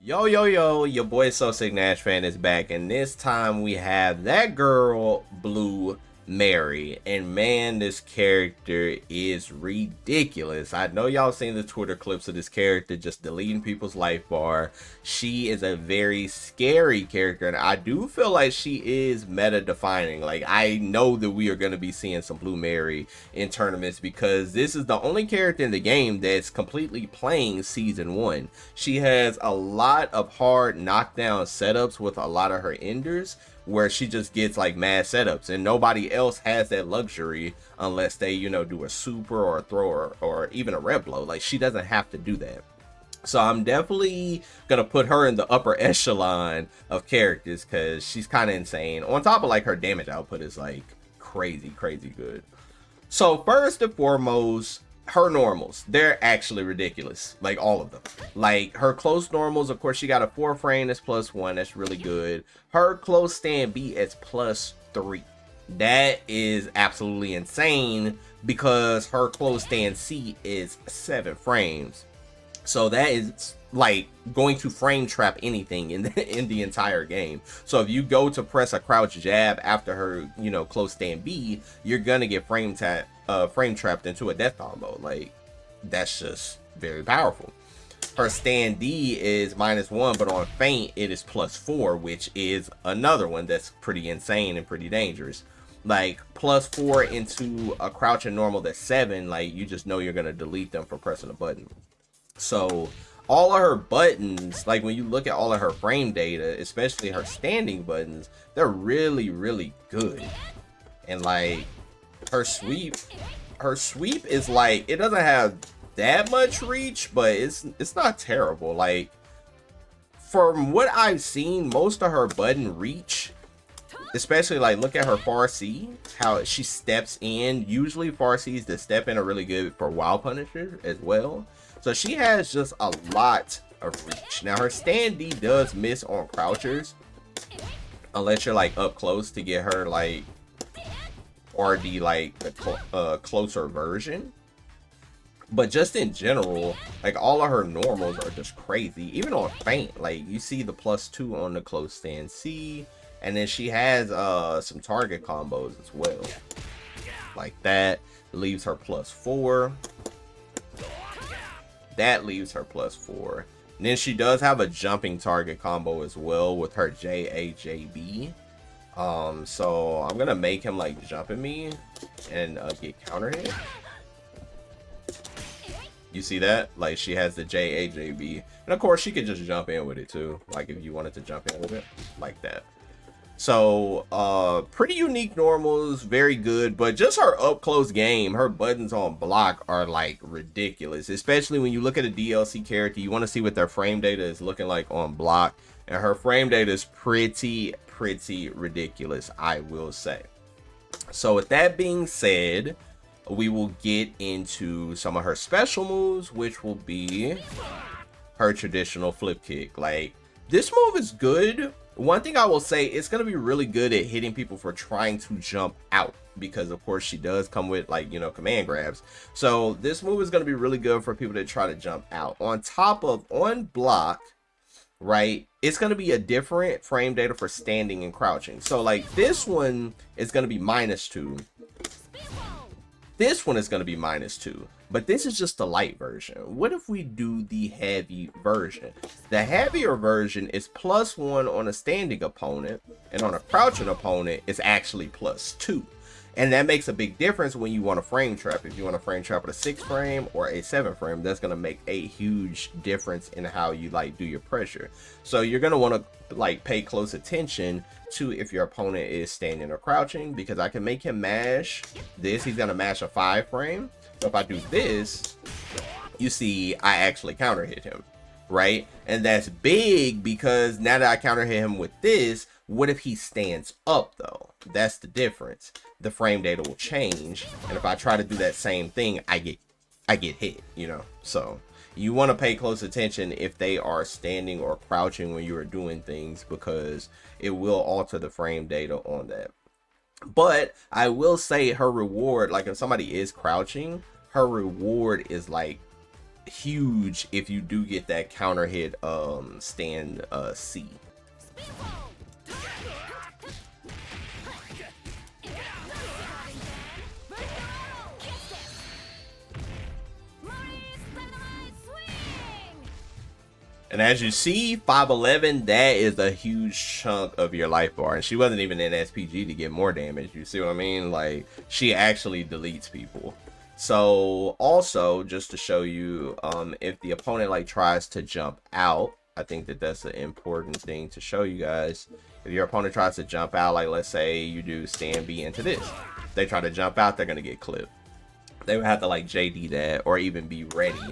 Yo, yo, yo, your boy So Sick Nash fan is back, and this time we have that girl, Blue Mary. And man, this character is ridiculous. I know y'all seen the Twitter clips of this character just deleting people's life bar. She is a very scary character, and I do feel like she is meta defining. Like, I know that we are going to be seeing some Blue Mary in tournaments because this is the only character in the game that's completely playing season 1. She has a lot of hard knockdown setups with a lot of her enders where she just gets like mad setups, and nobody else has that luxury unless they, do a super or a thrower or even a red blow. Like, she doesn't have to do that. So I'm definitely gonna put her in the upper echelon of characters because she's kind of insane. On top of like her damage output is like crazy good. So first and foremost, her normals, they're actually ridiculous. Like, all of them. Like, her close normals, of course, she got a 4 frame that's +1. That's really good. Her close stand B is +3. That is absolutely insane because her close stand C is 7 frames. So that is like going to frame trap anything in the entire game. So if you go to press a crouch jab after her, close stand B, you're gonna get frame trapped into a death combo. Like, that's just very powerful. Her stand D is -1, but on feint it is +4, which is another one that's pretty insane and pretty dangerous. Like, +4 into a crouch and normal that's 7, like, you just know you're gonna delete them for pressing a button. So all of her buttons, like when you look at all of her frame data, especially her standing buttons, they're really good. And like her sweep is like, it doesn't have that much reach, but it's not terrible. Like, from what I've seen, most of her button reach, especially like look at her far C, how she steps in. Usually far C's that step in are really good for wild punisher as well. So she has just a lot of reach. Now her stand D does miss on crouchers unless you're like up close to get her like RD like the closer version. But just in general, like all of her normals are just crazy. Even on feint, like you see the +2 on the close stand C, and then she has some target combos as well. Like that leaves her +4. That leaves her +4. And then she does have a jumping target combo as well with her JAJB. So I'm gonna make him like jump at me and get counter hit. You see that? Like, she has the JAJB, and of course she could just jump in with it too. Like, if you wanted to jump in with it like that. So pretty unique normals, very good. But just her up close game, her buttons on block are like ridiculous, especially when you look at a DLC character. You want to see what their frame data is looking like on block, and her frame data is pretty ridiculous, I will say. So with that being said, we will get into some of her special moves, which will be her traditional flip kick. Like, this move is good. One thing I will say, it's going to be really good at hitting people for trying to jump out, because of course she does come with like, command grabs. So this move is going to be really good for people that try to jump out. On top of on block, right, it's going to be a different frame data for standing and crouching. So like this one is going to be -2. This one is going to be -2, but this is just the light version. What if we do the heavy version? The heavier version is +1 on a standing opponent, and on a crouching opponent, it's actually +2. And that makes a big difference when you want to frame trap. If you want to frame trap with a 6 frame or a 7 frame, that's going to make a huge difference in how you like do your pressure. So you're going to want to like pay close attention to if your opponent is standing or crouching, because I can make him mash this. He's going to mash a 5 frame. So if I do this, you see I actually counter hit him, right? And that's big because now that I counter hit him with this, what if he stands up though? That's the difference. The frame data will change, and if I try to do that same thing, I get hit, So you want to pay close attention if they are standing or crouching when you are doing things, because it will alter the frame data on that. But I will say her reward, like if somebody is crouching, her reward is like huge if you do get that counter hit stand C. And as you see, 511, that is a huge chunk of your life bar. And she wasn't even in SPG to get more damage. You see what I mean? Like, she actually deletes people. So, also, just to show you, if the opponent, like, tries to jump out, I think that that's an important thing to show you guys. If your opponent tries to jump out, like, let's say you do stand B into this. If they try to jump out, they're going to get clipped. They would have to, like, JD that or even be ready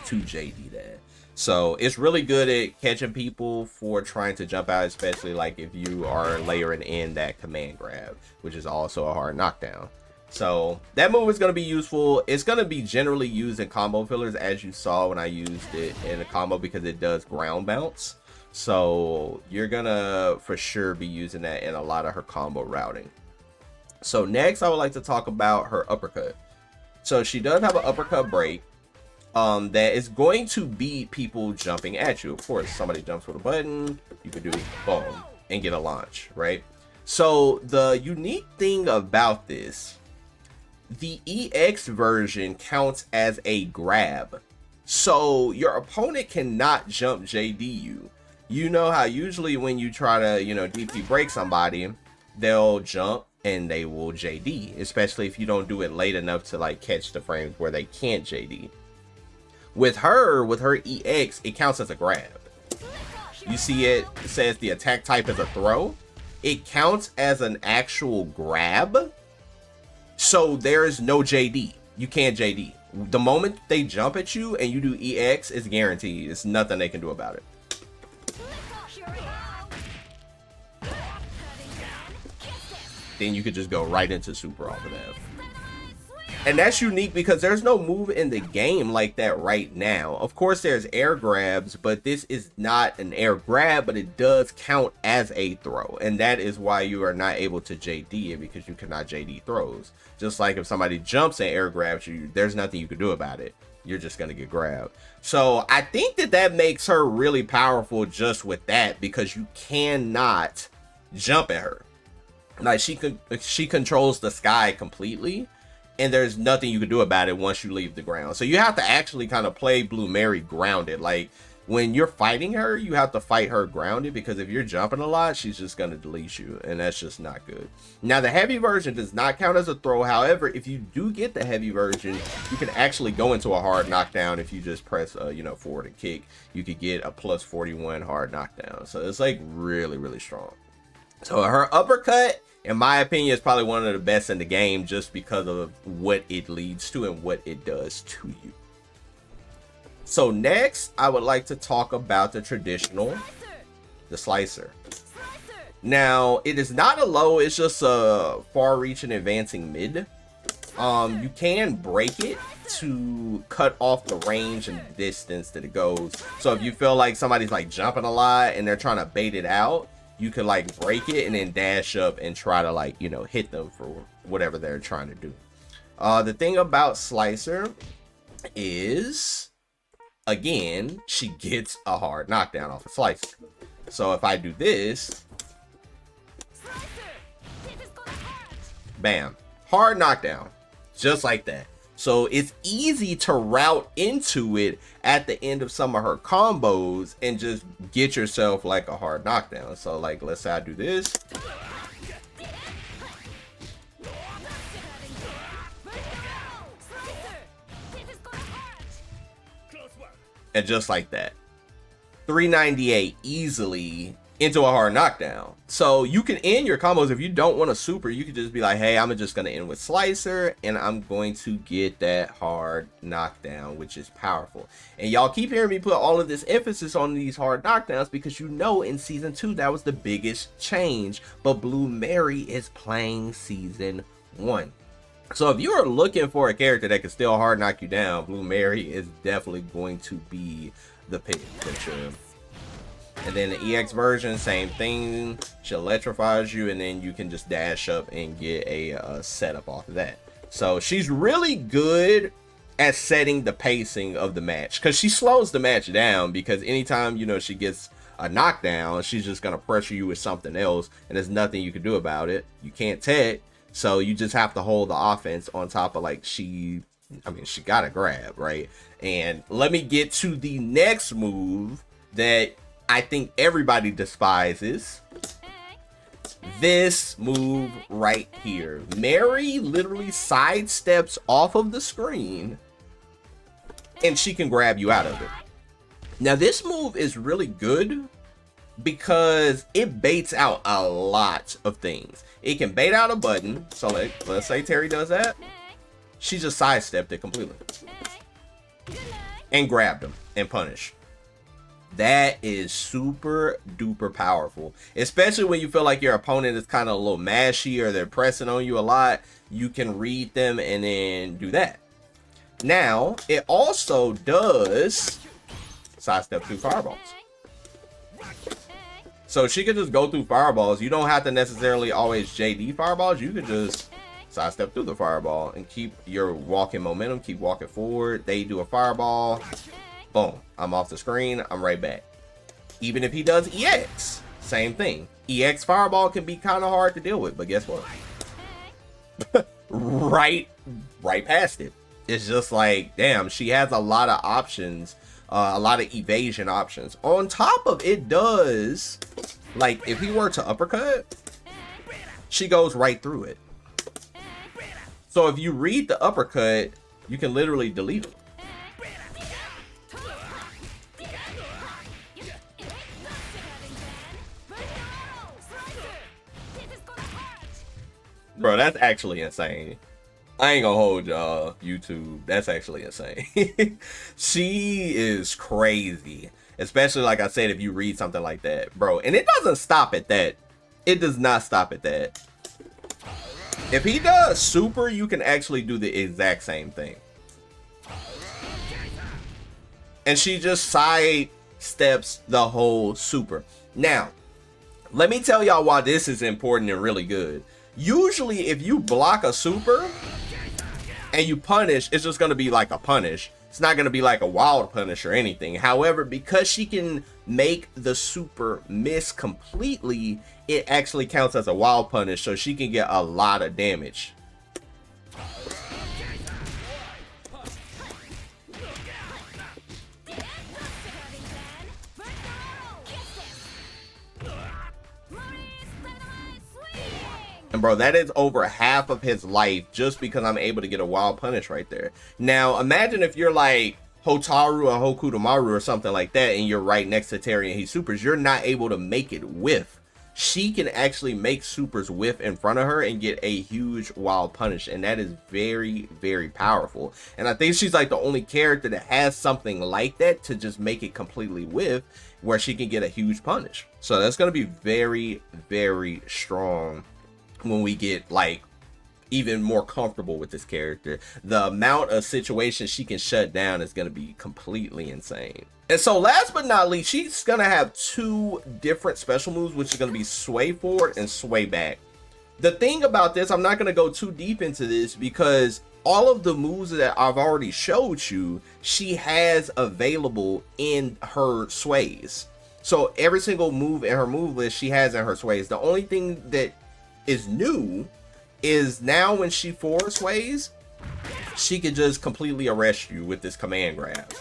to JD that. So it's really good at catching people for trying to jump out, especially like if you are layering in that command grab, which is also a hard knockdown. So that move is going to be useful. It's going to be generally used in combo fillers, as you saw when I used it in a combo, because it does ground bounce. So you're going to for sure be using that in a lot of her combo routing. So next I would like to talk about her uppercut. So she does have an uppercut break. That is going to beat people jumping at you. Of course, somebody jumps with a button, you could do boom and get a launch, right? So the unique thing about this, the EX version counts as a grab. So your opponent cannot jump JD you. You know how usually when you try to, you know, DP break somebody, they'll jump and they will JD, especially if you don't do it late enough to like catch the frames where they can't JD. With her EX, it counts as a grab. You see it says the attack type is a throw. It counts as an actual grab. So there's no JD. You can't JD. The moment they jump at you and you do EX, it's guaranteed. It's nothing they can do about it. Then you could just go right into super off of that. And that's unique because there's no move in the game like that right now. Of course, there's air grabs, but this is not an air grab, but it does count as a throw. And that is why you are not able to JD it, because you cannot JD throws. Just like if somebody jumps and air grabs you, there's nothing you can do about it. You're just going to get grabbed. So I think that that makes her really powerful just with that, because you cannot jump at her. Like she controls the sky completely. And there's nothing you can do about it once you leave the ground. So you have to actually kind of play Blue Mary grounded. Like when you're fighting her, you have to fight her grounded, because if you're jumping a lot, she's just going to delete you. And that's just not good. Now, the heavy version does not count as a throw. However, if you do get the heavy version, you can actually go into a hard knockdown. If you just press, you know, forward and kick, you could get a plus 41 hard knockdown. So it's like really, really strong. So her uppercut, in my opinion, is probably one of the best in the game, just because of what it leads to and what it does to you. So next, I would like to talk about the traditional, the slicer. Now, it is not a low, it's just a far-reaching advancing mid. You can break it to cut off the range and distance that it goes. So if you feel like somebody's like jumping a lot and they're trying to bait it out, you can like break it and then dash up and try to like, you know, hit them for whatever they're trying to do. The thing about Slicer is, again, she gets a hard knockdown off of Slicer. So if I do this, bam, hard knockdown, just like that. So it's easy to route into it at the end of some of her combos and just get yourself like a hard knockdown. So like, let's say I do this. And just like that, 398 easily into a hard knockdown. So you can end your combos. If you don't want a super, you could just be like, hey, I'm just going to end with Slicer and I'm going to get that hard knockdown, which is powerful. And y'all keep hearing me put all of this emphasis on these hard knockdowns because you know in season 2 that was the biggest change, but Blue Mary is playing season 1. So if you are looking for a character that can still hard knock you down, Blue Mary is definitely going to be the pick for sure. And then the EX version, same thing. She electrifies you, and then you can just dash up and get a setup off of that. So she's really good at setting the pacing of the match, because she slows the match down, because anytime, you know, she gets a knockdown, she's just going to pressure you with something else, and there's nothing you can do about it. You can't tech, so you just have to hold the offense on top of, like, she got to grab, right? And let me get to the next move that I think everybody despises. This move right here. Mary literally sidesteps off of the screen and she can grab you out of it. Now this move is really good because it baits out a lot of things. It can bait out a button. So let's say Terry does that. She just sidestepped it completely and grabbed him and punished. That is super duper powerful, especially when you feel like your opponent is kind of a little mashy or they're pressing on you a lot. You can read them and then do that. Now it also does sidestep through fireballs, so she could just go through fireballs. You don't have to necessarily always JD fireballs. You could just sidestep through the fireball and keep your walking momentum, keep walking forward. They do a fireball, boom, I'm off the screen, I'm right back. Even if he does EX, same thing. EX fireball can be kind of hard to deal with, but guess what? right past it. It's just like, damn, she has a lot of options, a lot of evasion options. On top of it does, like, if he were to uppercut, she goes right through it. So if you read the uppercut, you can literally delete it. Bro, that's actually insane. I ain't gonna hold y'all, YouTube. That's actually insane. She is crazy. Especially, like I said, if you read something like that, bro. And it doesn't stop at that. It does not stop at that. If he does super, you can actually do the exact same thing. And she just side steps the whole super. Now, let me tell y'all why this is important and really good. Usually, if you block a super and you punish, it's just going to be like a punish. It's not going to be like a wild punish or anything. However, because she can make the super miss completely, it actually counts as a wild punish, so she can get a lot of damage. And bro, that is over half of his life just because I'm able to get a wild punish right there. Now, imagine if you're like Hotaru or Hokutomaru or something like that, and you're right next to Terry and he supers, you're not able to make it whiff. She can actually make supers whiff in front of her and get a huge wild punish, and that is very, very powerful. And I think she's like the only character that has something like that to just make it completely whiff, where she can get a huge punish. So that's going to be very, very strong when we get like even more comfortable with this character. The amount of situations she can shut down is going to be completely insane. And so last but not least, she's going to have two different special moves, which is going to be sway forward and sway back. The thing about this, I'm not going to go too deep into this because all of the moves that I've already showed you, she has available in her sways. So every single move in her move list, she has in her sways. The only thing that is new is now when she forward sways, she can just completely arrest you with this command grab.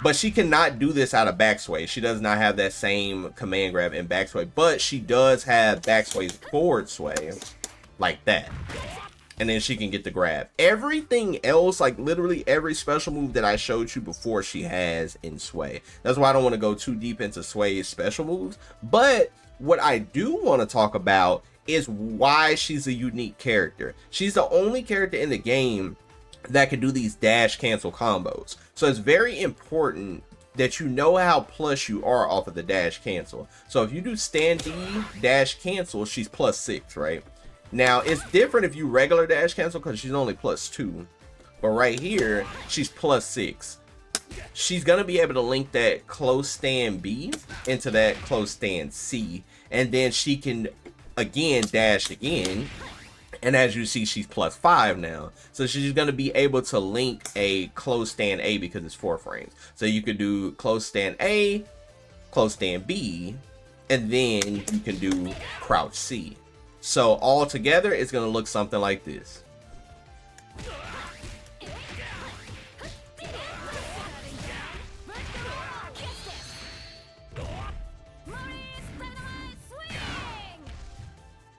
But she cannot do this out of back sway. She does not have that same command grab in back sway, but she does have back sway's forward sway like that. And then she can get the grab. Everything else, like literally every special move that I showed you before, she has in sway. That's why I don't want to go too deep into sway's special moves. But what I do want to talk about is why she's a unique character. She's the only character in the game that can do these dash cancel combos. So it's very important that you know how plus you are off of the dash cancel. So if you do stand D dash cancel, she's +6, right? Now it's different if you regular dash cancel because she's only +2. But right here, she's +6. She's gonna be able to link that close stand B into that close stand C, and then she can again dash again And as you see, she's +5 now. So she's going to be able to link a close stand A because it's 4 frames. So you could do close stand A, close stand B, and then you can do crouch C. So all together, it's going to look something like this.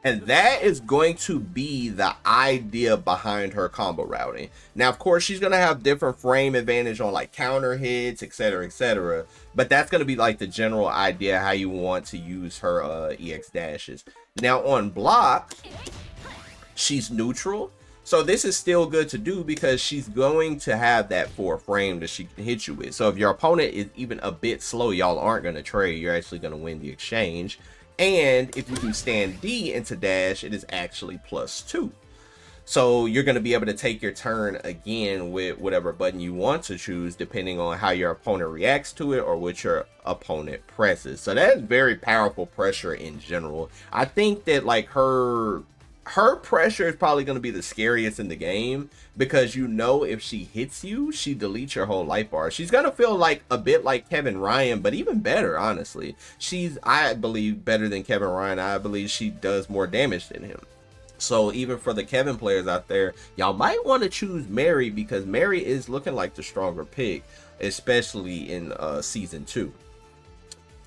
And that is going to be the idea behind her combo routing. Now, of course, she's going to have different frame advantage on like counter hits, etc., etc. But that's going to be like the general idea how you want to use her EX dashes. Now, on block, she's neutral. So this is still good to do because she's going to have that 4 frame that she can hit you with. So if your opponent is even a bit slow, y'all aren't going to trade. You're actually going to win the exchange. And if you do stand D into dash, it is actually +2. So you're going to be able to take your turn again with whatever button you want to choose, depending on how your opponent reacts to it or what your opponent presses. So that is very powerful pressure in general. I think that like her pressure is probably going to be the scariest in the game, because you know if she hits you, she deletes your whole life bar. She's going to feel like a bit like Kevin Ryan, but even better, honestly. She's, I believe, better than Kevin Ryan. I believe she does more damage than him. So even for the Kevin players out there, y'all might want to choose Mary, because Mary is looking like the stronger pick, especially in season 2.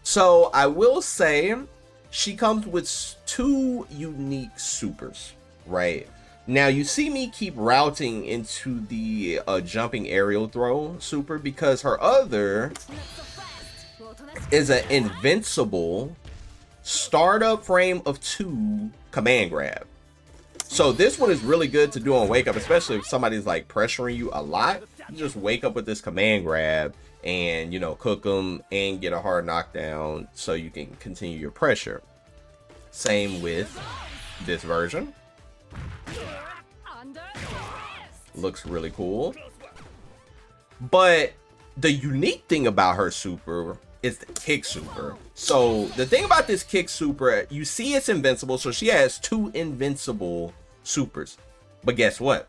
So I will say, she comes with 2 unique supers, right? Now, you see me keep routing into the jumping aerial throw super because her other is an invincible startup frame of 2 command grab. So this one is really good to do on wake up, especially if somebody's like pressuring you a lot. You just wake up with this command grab and, you know, cook them and get a hard knockdown so you can continue your pressure. Same with this version. Looks really cool. But the unique thing about her super is the kick super. So the thing about this kick super, you see it's invincible. So she has 2 invincible supers. But guess what?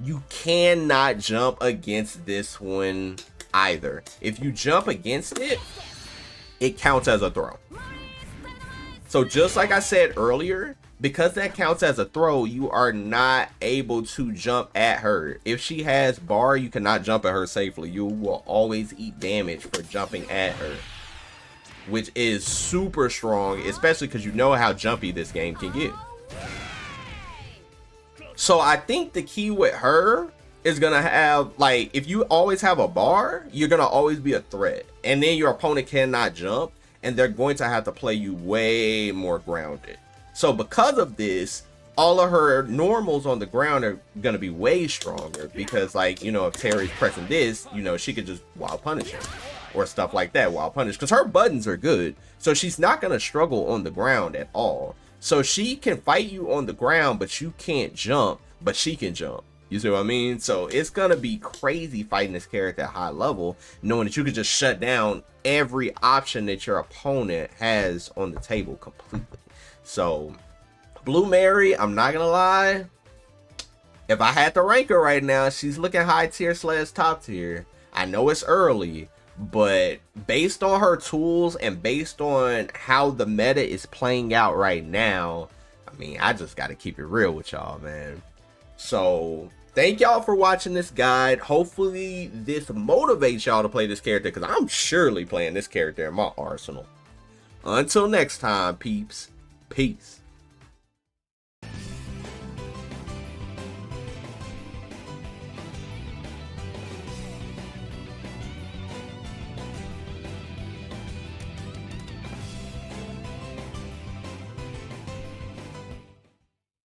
You cannot jump against this one either. If you jump against it, it counts as a throw. So just like I said earlier, because that counts as a throw, you are not able to jump at her. If she has bar, you cannot jump at her safely. You will always eat damage for jumping at her, which is super strong, especially because you know how jumpy this game can get. So I think the key with her is gonna have, like, if you always have a bar, you're gonna always be a threat, and then your opponent cannot jump, and they're going to have to play you way more grounded. So because of this, all of her normals on the ground are going to be way stronger, because, like, you know, if Terry's pressing this, you know, she could just wild punish him or stuff like that, wild punish, because her buttons are good. So she's not going to struggle on the ground at all. So she can fight you on the ground, but you can't jump, but she can jump. You see what I mean? So it's going to be crazy fighting this character at high level, knowing that you can just shut down every option that your opponent has on the table completely. So Blue Mary, I'm not going to lie, if I had to rank her right now, she's looking high tier / top tier. I know it's early, but based on her tools and based on how the meta is playing out right now, I mean, I just got to keep it real with y'all, man. So thank y'all for watching this guide. Hopefully this motivates y'all to play this character, because I'm surely playing this character in my arsenal. Until next time, peeps. Peace.